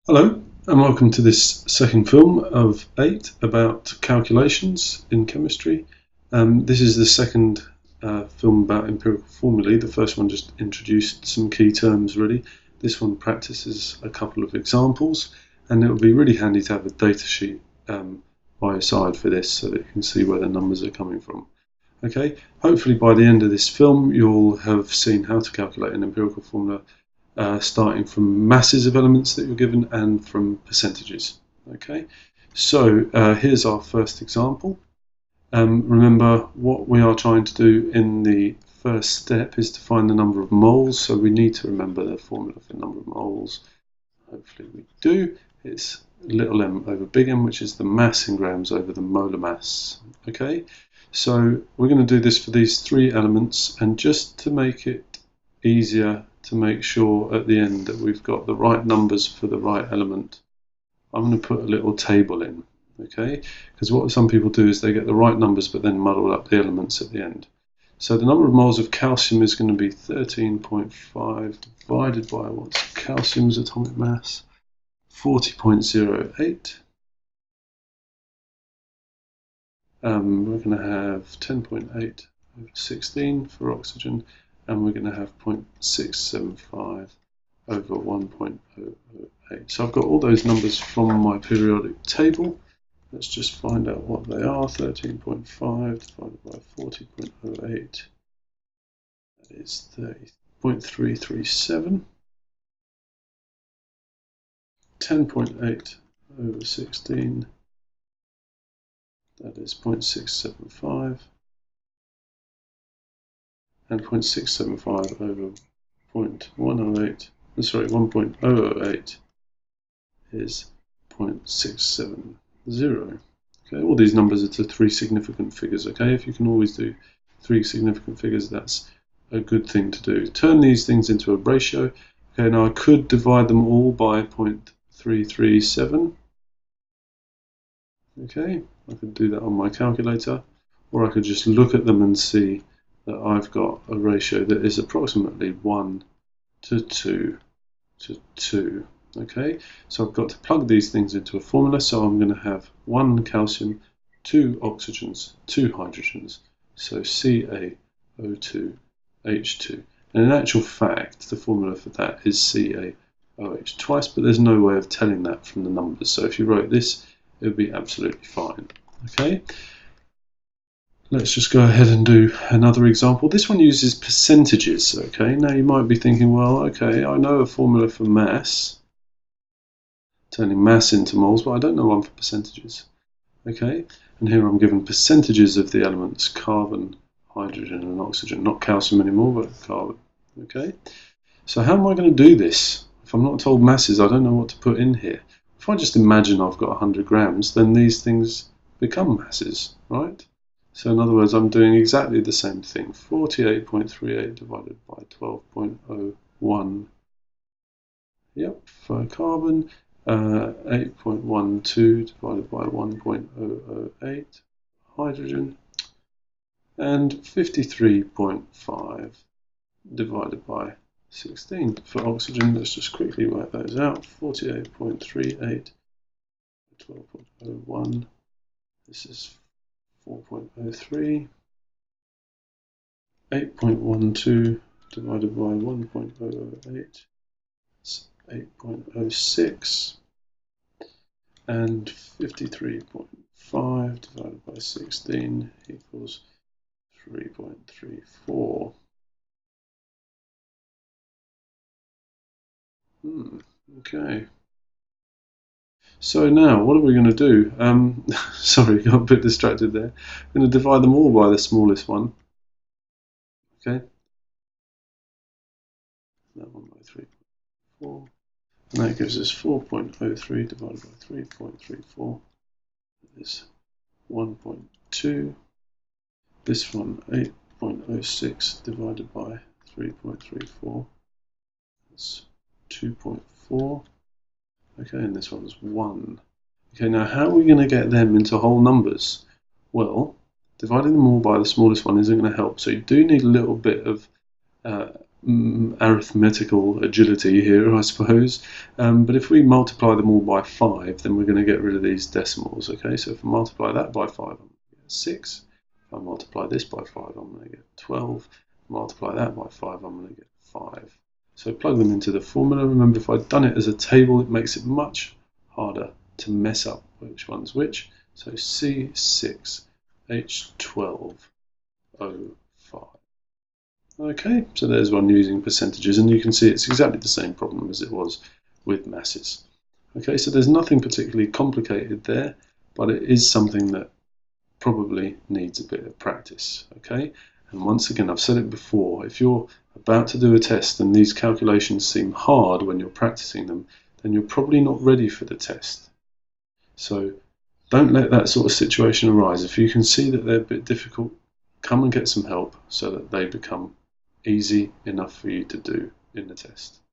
Hello, and welcome to this second film of 8 about calculations in chemistry. This is the second film about empirical formulae. The first one just introduced some key terms, really. This one practices a couple of examples, and it will be really handy to have a data sheet by your side for this so that you can see where the numbers are coming from. Okay, hopefully by the end of this film you'll have seen how to calculate an empirical formula starting from masses of elements that you're given and from percentages. Okay, so here's our first example. Remember, what we are trying to do in the first step is to find the number of moles, so we need to remember the formula for number of moles. Hopefully we do. It's little m over big M, which is the mass in grams over the molar mass. Okay, so we're going to do this for these three elements, and just to make it easier to make sure at the end that we've got the right numbers for the right element, I'm going to put a little table in, okay? Because what some people do is they get the right numbers but then muddle up the elements at the end. So the number of moles of calcium is going to be 13.5 divided by what's calcium's atomic mass, 40.08. We're going to have 10.8 over 16 for oxygen, and we're going to have 0.675 over 1.008. So I've got all those numbers from my periodic table. Let's just find out what they are. 13.5 divided by 40.08, that is 30.337. 10.8 over 16, that is 0.675. And 0.675 over 0.108, sorry, 1.008 is 0.670. Okay, all these numbers are to three significant figures. Okay, if you can always do three significant figures, that's a good thing to do. Turn these things into a ratio. Okay, now I could divide them all by 0.337. Okay, I could do that on my calculator, or I could just look at them and see that I've got a ratio that is approximately 1 to 2 to 2. Okay, so I've got to plug these things into a formula, so I'm going to have 1 calcium, 2 oxygens, 2 hydrogens, so CaO2H2. And in actual fact, the formula for that is CaOH twice, but there's no way of telling that from the numbers, so if you wrote this, it would be absolutely fine. Okay. Let's just go ahead and do another example. This one uses percentages, okay? Now you might be thinking, well, okay, I know a formula for mass, turning mass into moles, but I don't know one for percentages, okay? And here I'm given percentages of the elements carbon, hydrogen, and oxygen, not calcium anymore, but carbon, okay? So how am I going to do this? If I'm not told masses, I don't know what to put in here. If I just imagine I've got 100 grams, then these things become masses, right? So in other words, I'm doing exactly the same thing. 48.38 divided by 12.01. Yep, for carbon. 8.12 divided by 1.008. Hydrogen. And 53.5 divided by 16 for oxygen. Let's just quickly work those out. 48.38, 12.01. This is 4.03, 8.12 divided by 1.008, it's 8.06, and 53.5 divided by 16 equals 3.34. Okay. So now, what are we going to do? Sorry, got a bit distracted there. I'm going to divide them all by the smallest one. Okay. That one by 3.4. And that gives us 4.03 divided by 3.34. That is 1.2. This one, 8.06 divided by 3.34. That's 2.4. Okay, and this one's 1. Okay, now how are we going to get them into whole numbers? Well, dividing them all by the smallest one isn't going to help, so you do need a little bit of arithmetical agility here, I suppose. But if we multiply them all by 5, then we're going to get rid of these decimals. Okay, so if I multiply that by 5, I'm going to get 6. If I multiply this by 5, I'm going to get 12. Multiply that by 5, I'm going to get 5. So plug them into the formula. Remember, if I'd done it as a table, it makes it much harder to mess up which one's which. So C6H12O5. Okay, so there's one using percentages, and you can see it's exactly the same problem as it was with masses. Okay, so there's nothing particularly complicated there, but it is something that probably needs a bit of practice. Okay, and once again, I've said it before, if you're about to do a test and these calculations seem hard when you're practicing them, then you're probably not ready for the test. So don't let that sort of situation arise. If you can see that they're a bit difficult, come and get some help so that they become easy enough for you to do in the test.